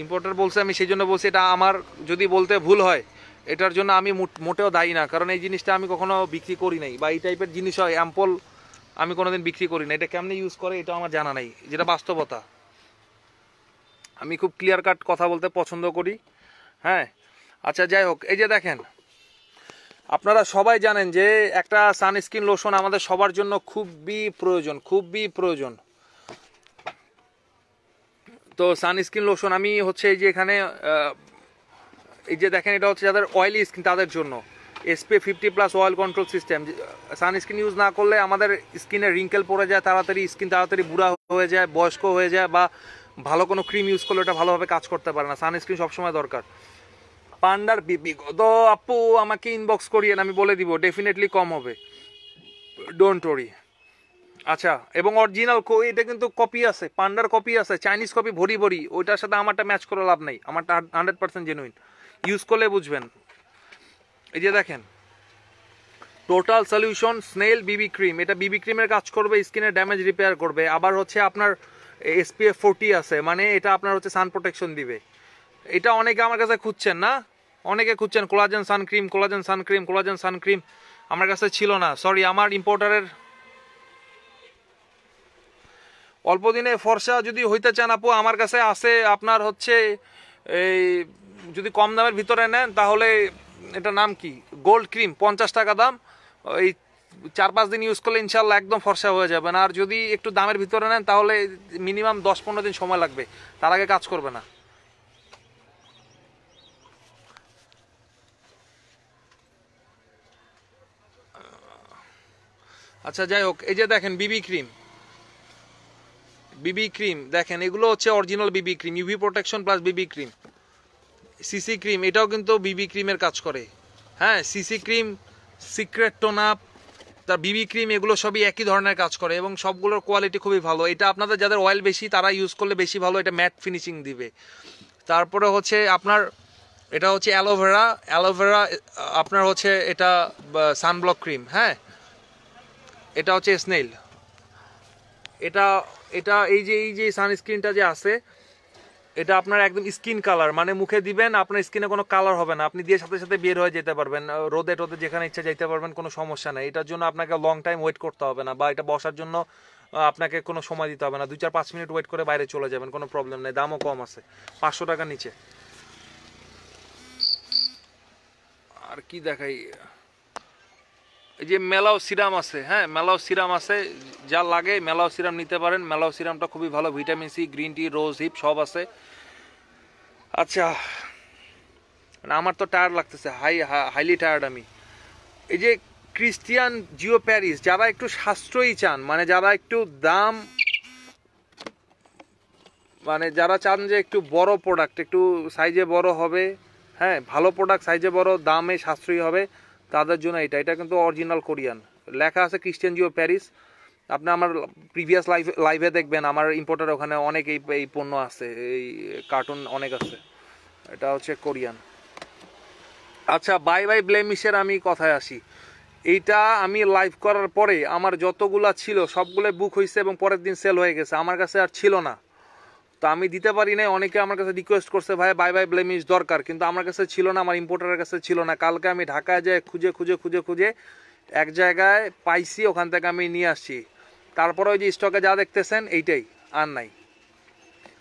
Speaker 1: ইম্পোর্টার বলছে, আমি সেই জন্য বলছি, এটা আমার যদি বলতে ভুল হয়, এটার জন্য আমি মোটেও দায়ী না, কারণ এই জিনিসটা আমি কখনো বিক্রি করি নাই, বা এই টাইপের জিনিস হয় অ্যাম্পল আমি কোনোদিন বিক্রি করি না। এটা কেমনে ইউজ করে এটা আমার জানা নাই, যেটা বাস্তবতা। আমি খুব ক্লিয়ার কাট কথা বলতে পছন্দ করি, হ্যাঁ। আচ্ছা যাই হোক, এই যে দেখেন, আপনারা সবাই জানেন যে একটা সানস্ক্রিন লোশন আমাদের সবার জন্য খুবই প্রয়োজন, খুবই প্রয়োজন। তো সানস্ক্রিন লোশন আমি হচ্ছে এই যে এখানে, এই যে দেখেন, এটা হচ্ছে যাদের অয়েলি স্কিন তাদের জন্য SPF 50+ oil control system. Sunscreen use না করলে আমাদের স্কিনে রিঙ্কেল পড়ে যায় তাড়াতাড়ি, স্কিন তাড়াতাড়ি বুড়া হয়ে যায়, বয়স্ক হয়ে যায়, বা ভালো কোনো ক্রিম ইউজ করলে এটা ভালোভাবে কাজ করতে পারে না। সানস্ক্রিন সবসময় দরকার। পান্ডার বিবি তো আপু আমাকে ইনবক্স করিয়েন, আমি বলে দিব, ডেফিনেটলি কম হবে, ডোন্ট ওরি। আচ্ছা, এবং অরিজিনাল এটা কিন্তু কপি আছে, পান্ডার কপি আছে, চাইনিজ কপি ভরি ভরি, ওইটার সাথে আমারটা ম্যাচ করে লাভ নেই, আমারটা 100% জেনুইন, ইউজ করলে বুঝবেন। এই যে দেখেন, টোটাল সলিউশন স্নেল বিবি ক্রিম, এটা বিবি ক্রিমের কাজ করবে, স্কিনের ড্যামেজ রিপেয়ার করবে, আবার হচ্ছে আপনার SPF 40 আছে, মানে এটা আপনার হচ্ছে সান প্রোটেকশন দিবে। এটা অনেকে আমার কাছে খুঁজছেন না, অনেকে খুঁজছেন collagen sun cream, collagen sun cream, collagen sun cream, আমার কাছে ছিল না, সরি। আমার ইম্পোর্টারের অল্প দিনে ফর্সা যদি হইতে চান আপু, আমার কাছে আছে আপনার হচ্ছে এই, যদি কম দামের ভিতরে নেন তাহলে এটা নাম কি, গোল্ড ক্রিম, 50 টাকা দাম, এই 4-5 দিন ইউজ করলে ইনশাল্লাহ একদম ফর্সা হয়ে যাবে না। আর যদি একটু দামের ভিতরে নেন তাহলে মিনিমাম 10-15 দিন সময় লাগবে, তার আগে কাজ করবে না। আচ্ছা যাই হোক, এই যে দেখেন বিবি ক্রিম, বিবি ক্রিম দেখেন, এগুলো হচ্ছে অরিজিনাল বিবি ক্রিম, ইউভি প্রোটেকশন প্লাস বিবি ক্রিম। সিসি ক্রিম, এটাও কিন্তু বিবি ক্রিমের কাজ করে, হ্যাঁ। CC cream, secret tone up, তার বিবি ক্রিম, এগুলো সবই একই ধরনের কাজ করে, এবং সবগুলোর কোয়ালিটি খুবই ভালো। এটা আপনাদের যাদের অয়েল বেশি তারা ইউজ করলে বেশি ভালো, এটা ম্যাট ফিনিশিং দিবে। তারপরে হচ্ছে আপনার, এটা হচ্ছে অ্যালোভেরা, অ্যালোভেরা আপনার হচ্ছে এটা সানব্লক ক্রিম, হ্যাঁ। এটা হচ্ছে স্নেল, এটা এটা এই যে সানস্ক্রিনটা যে আছে, এটা আপনার একদম স্কিন কালার, মানে মুখে দিবেন আপনার স্কিনে কোনো কালার হবে না, আপনি দিয়ে সাথে সাথে বের হয়ে যেতে পারবেন, রোদে টোদে যেখানে ইচ্ছা যেতে পারবেন, কোনো সমস্যা নেই। এটার জন্য আপনাকে লং টাইম ওয়েট করতে হবে না, বা এটা বসার জন্য আপনাকে কোনো সময় দিতে হবে না, 2-4-5 মিনিট ওয়েট করে বাইরে চলে যাবেন, কোনো প্রবলেম নেই। দামও কম আছে, 500 টাকার নিচে। আর কি দেখাই, এই যে মেলাও সিরাম আছে, হ্যাঁ, মেলাও সিরাম আছে, যা লাগে মেলাও সিরাম নিতে পারেন। মেলাও সিরামটা খুবই ভালো, ভিটামিন সি, গ্রিন টি, রোজ হিপ সব আছে। আচ্ছা, আমার তো টায়ার্ড লাগতেছে, হাইলি টায়ার্ড আমি। এই যে ক্রিস্টিয়ান জিও প্যারিস, যারা একটু সাশ্রয়ী চান, মানে যারা একটু দাম, মানে যারা চান যে একটু বড় প্রোডাক্ট, একটু সাইজে বড় হবে, হ্যাঁ, ভালো প্রোডাক্ট, সাইজে বড়, দামে সাশ্রয়ী হবে, তাদের জন্য এটা কিন্তু অরিজিনাল কোরিয়ান, লেখা আছে ক্রিস্টিয়ান জিও প্যারিস। আপনি আমার প্রিভিয়াস লাইভে দেখবেন, আমার ইম্পোর্টার ওখানে অনেক এই পণ্য আছে, এই কার্টুন অনেক আছে। এটা হচ্ছে কোরিয়ান। আচ্ছা, বাই বাই ব্লেমিশের আমি কথায় আসি। এইটা আমি লাইভ করার পরে আমার যতগুলা ছিল সবগুলো বুক হয়েছে, এবং পরের দিন সেল হয়ে গেছে, আমার কাছে আর ছিল না, তো আমি দিতে পারি নাই। অনেকে আমার কাছে রিকোয়েস্ট করছে, ভাই বাই বাই ব্লেমিশ দরকার, কিন্তু আমার কাছে ছিল না, আমার ইম্পোর্টারের কাছে ছিল না। কালকে আমি ঢাকায় যাই খুঁজে এক জায়গায় পাইছি, ওখান থেকে আমি নিয়ে আসছি। তারপরে ওই যে স্টকে যা দেখতেছেন এইটাই, আর নাই।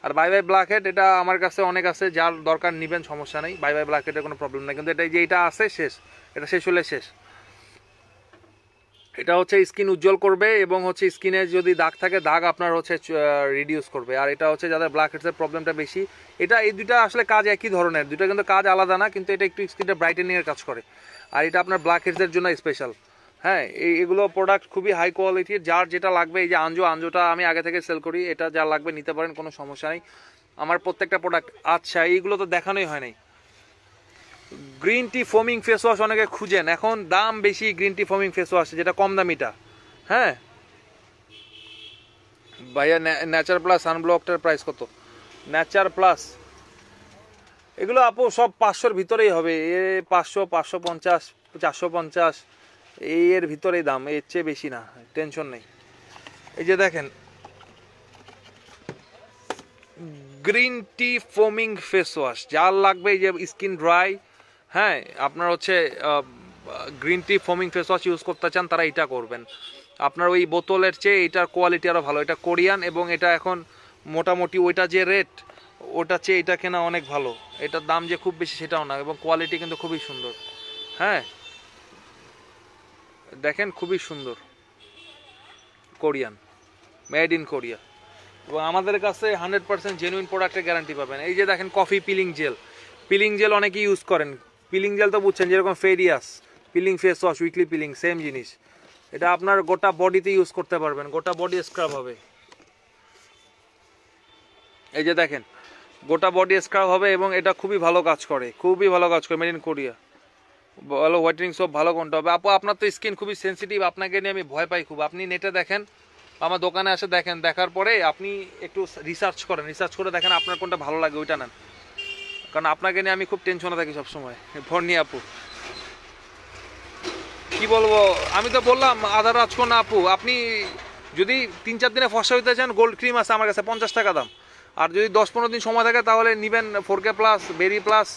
Speaker 1: আর বাই বাই ব্ল্যাকহেড এটা আমার কাছে অনেক আছে, যার দরকার নিবেন, সমস্যা নেই, বাই বাই ব্ল্যাকহেডের কোনো প্রবলেম নেই। কিন্তু এটা যে এটা আছে শেষ, এটা শেষ হলে শেষ। এটা হচ্ছে স্কিন উজ্জ্বল করবে এবং হচ্ছে স্কিনে যদি দাগ থাকে দাগ আপনার হচ্ছে রিডিউস করবে। আর এটা হচ্ছে যাদের ব্ল্যাক হেডসের প্রবলেমটা বেশি, এটা এই দুইটা আসলে কাজ একই ধরনের, দুইটা কিন্তু কাজ আলাদা না, কিন্তু এটা একটু স্কিনটা ব্রাইটেনিংয়ের কাজ করে। আর এটা আপনার ব্ল্যাক হেডসের জন্য স্পেশাল। হ্যাঁ, এগুলো প্রোডাক্ট খুবই হাই কোয়ালিটির, যার যেটা লাগবে, এই যে আঞ্জোটা আমি আগে থেকে সেল করি, এটা যা লাগবে নিতে পারেন, কোনো সমস্যা নেই। আমার প্রত্যেকটা প্রোডাক্ট। আচ্ছা, এইগুলো তো দেখানোই হয় নাই। গ্রিন টি ফোমিং ফেস ওয়াশ অনেকে খুঁজেন, এখন দাম বেশি গ্রিন টি ফোমিং ফেস ওয়াশ, যেটা কম দামিটা। হ্যাঁ ভাইয়া, নেচার প্লাস সানব্লকটার প্রাইস কত? নেচার প্লাস এগুলো আপু সব 500-র ভিতরেই হবে, 500, 550, 450 এর ভিতরেই দাম, এর চেয়ে বেশি না, টেনশন নেই। এই যে দেখেন গ্রিন টি ফোমিং ফেস ওয়াশ, যার লাগবে এই যে স্কিন ড্রাই, হ্যাঁ আপনার হচ্ছে green tea ফোমিং face wash use করতে চান, তারা এটা করবেন। আপনার ওই বোতলের চেয়ে এটার কোয়ালিটি আরও ভালো, এটা কোরিয়ান, এবং এটা এখন মোটামুটি ওইটা যে রেট ওটা চেয়ে এটা কেনা অনেক ভালো। এটার দাম যে খুব বেশি সেটাও না, এবং কোয়ালিটি কিন্তু খুবই সুন্দর। হ্যাঁ দেখেন খুবই সুন্দর, কোরিয়ান, মেড ইন কোরিয়া, এবং আমাদের কাছে 100% জেনুইন প্রোডাক্টের গ্যারান্টি পাবেন। এই যে দেখেন কফি পিলিং জেল অনেকেই ইউজ করেন। পিলিং জেল তো বুঝছেন, যেরকম ফেরিয়াস peeling face wash, weekly peeling, same জিনিস। এটা আপনার গোটা বডিতে ইউজ করতে পারবেন, গোটা বডি স্ক্রাব হবে। এই যে দেখেন গোটা বডি স্ক্রাব হবে, এবং এটা খুবই ভালো কাজ করে, মেড ইন কোরিয়া। ভালো হোয়াইটেনিং সোপ, ভালো কোনটা হবে? আপু আপনার তো স্কিন খুবই সেন্সিটিভ, আপনাকে নিয়ে আমি ভয় পাই খুব। আপনি নেটে দেখেন, আমার দোকানে আসে দেখেন, দেখার পরে আপনি একটু রিসার্চ করে দেখেন আপনার কোনটা ভালো লাগে, ওইটা নেন। কারণ আপনাকে নিয়ে আমি খুব টেনশনে থাকি সবসময়। ভর্নি আপু কি বলবো, আমি তো বললাম আধার রাজকো না আপু, আপনি যদি 3-4 দিনে ফসা হইতে চান, গোল্ড ক্রিম আছে আমার কাছে 50 টাকা দাম। আর যদি 10-15 দিন সময় থাকে তাহলে নেবেন 4K প্লাস, বেরি প্লাস,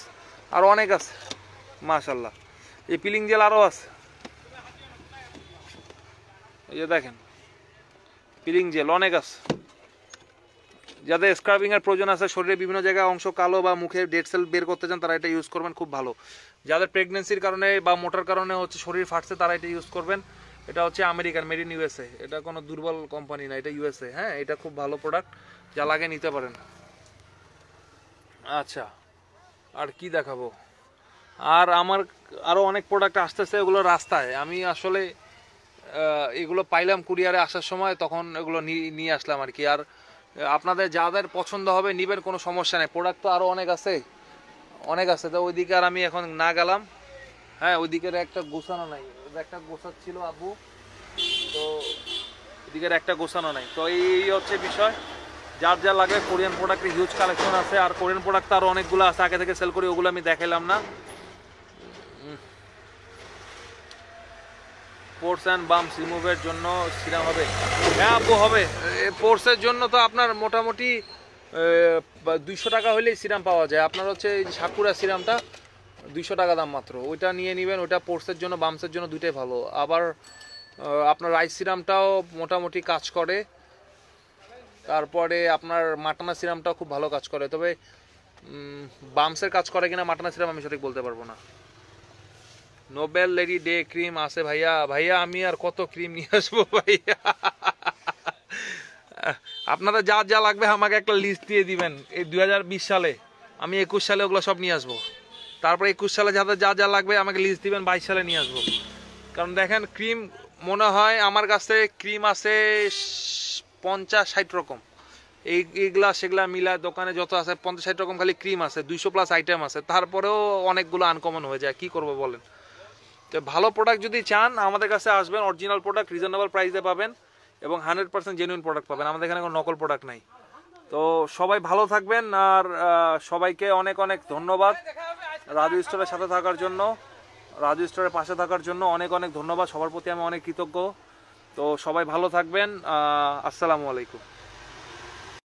Speaker 1: আর অনেক আছে মাশাল্লাহ। এই পিলিং জেল আরও আছে, এই যে দেখেন পিলিং জেল অনেক আছে। যাদের স্ক্রাবিং এর প্রয়োজন আছে, শরীরের বিভিন্ন জায়গায় অংশ কালো বা মুখে ডেড সেল বের করতে চান, তারা এটা ইউজ করবেন, খুব ভালো। যাদের প্রেগনেন্সির কারণে বা মোটার কারণে হচ্ছে শরীর ফাটছে, তারা এটা ইউজ করবেন। এটা হচ্ছে আমেরিকান, মেড ইন ইউএসএ, এটা কোনো দুর্বল কোম্পানি না, এটা ইউএসএ। হ্যাঁ, এটা খুব ভালো প্রোডাক্ট, যা লাগে নিতে পারেন। আচ্ছা, আর কি দেখাবো? আর আমার আরও অনেক প্রোডাক্ট আসতেছে, এগুলো রাস্তায়। আমি আসলে এগুলো পাইলাম কুরিয়ারে আসার সময়, তখন এগুলো নিয়ে আসলাম আর কি। আর আপনাদের যাদের পছন্দ হবে নিবেন, কোনো সমস্যা নেই। প্রোডাক্ট তো আরও অনেক আছে, তো ওইদিকে আর আমি এখন না গেলাম। হ্যাঁ, ওইদিকের একটা গোছানো নাই, একটা গোছাচ্ছিল আবু, তো ওইদিকের একটা গোছানো নাই। তো এই হচ্ছে বিষয়। যার যা লাগে, কোরিয়ান প্রোডাক্টের হিউজ কালেকশন আছে, আর কোরিয়ান প্রোডাক্ট তো আরও অনেকগুলো আছে, আগে থেকে সেল করি, ওগুলো আমি দেখাইলাম না। পোর্স অ্যান্ড বাম্পস রিমুভের জন্য সিরাম হবে? হ্যাঁ আপু হবে। পোর্সের জন্য তো আপনার মোটামুটি 200 টাকা হলেই সিরাম পাওয়া যায়। আপনার হচ্ছে এই সাকুরা সিরামটা 200 টাকা দাম মাত্র, ওইটা নিয়ে নেবেন। ওইটা পোর্সের জন্য বাম্পসের জন্য দুইটাই ভালো। আবার আপনার রাইস সিরামটাও মোটামুটি কাজ করে। তারপরে আপনার মাটানা সিরামটাও খুব ভালো কাজ করে, তবে বাম্পসের কাজ করে কিনা মাটানা সিরাম আমি সঠিক বলতে পারবো না। নোবেল লেডি ডে ক্রিম আছে ভাইয়া আমি আর কত ক্রিম নিয়ে আসবো ভাইয়া। আপনারা যা যা লাগবে আমাকে একটা লিস্ট দিয়ে দিবেন। এই 2020 সালে, আমি 21 সালে ওগুলো সব নিয়ে আসবো। তারপর 21 সালে যাদের যা যা লাগবে আমাকে লিস্ট দিবেন, 22 সালে নিয়ে আসবো। কারণ দেখেন ক্রিম মনে হয় আমার কাছে ক্রিম আছে 50-60 রকম। এইগুলা সেগুলা মিলা দোকানে যত আছে 50-60 রকম খালি ক্রিম আছে, 200+ আইটেম আছে। তারপরেও অনেকগুলো আনকমন হয়ে যায়, কি করবো বলেন? তো ভালো প্রোডাক্ট যদি চান আমাদের কাছে আসবেন, অরিজিনাল প্রোডাক্ট রিজনেবল প্রাইসে পাবেন, এবং 100% জেনুইন প্রোডাক্ট পাবেন। আমাদের এখানে কোনো নকল প্রোডাক্ট নাই। তো সবাই ভালো থাকবেন, আর সবাইকে অনেক অনেক ধন্যবাদ রাজু স্টোরের সাথে থাকার জন্য, রাজু স্টোরের পাশে থাকার জন্য অনেক অনেক ধন্যবাদ। সবার প্রতি আমি অনেক কৃতজ্ঞ। তো সবাই ভালো থাকবেন, আসসালামু আলাইকুম।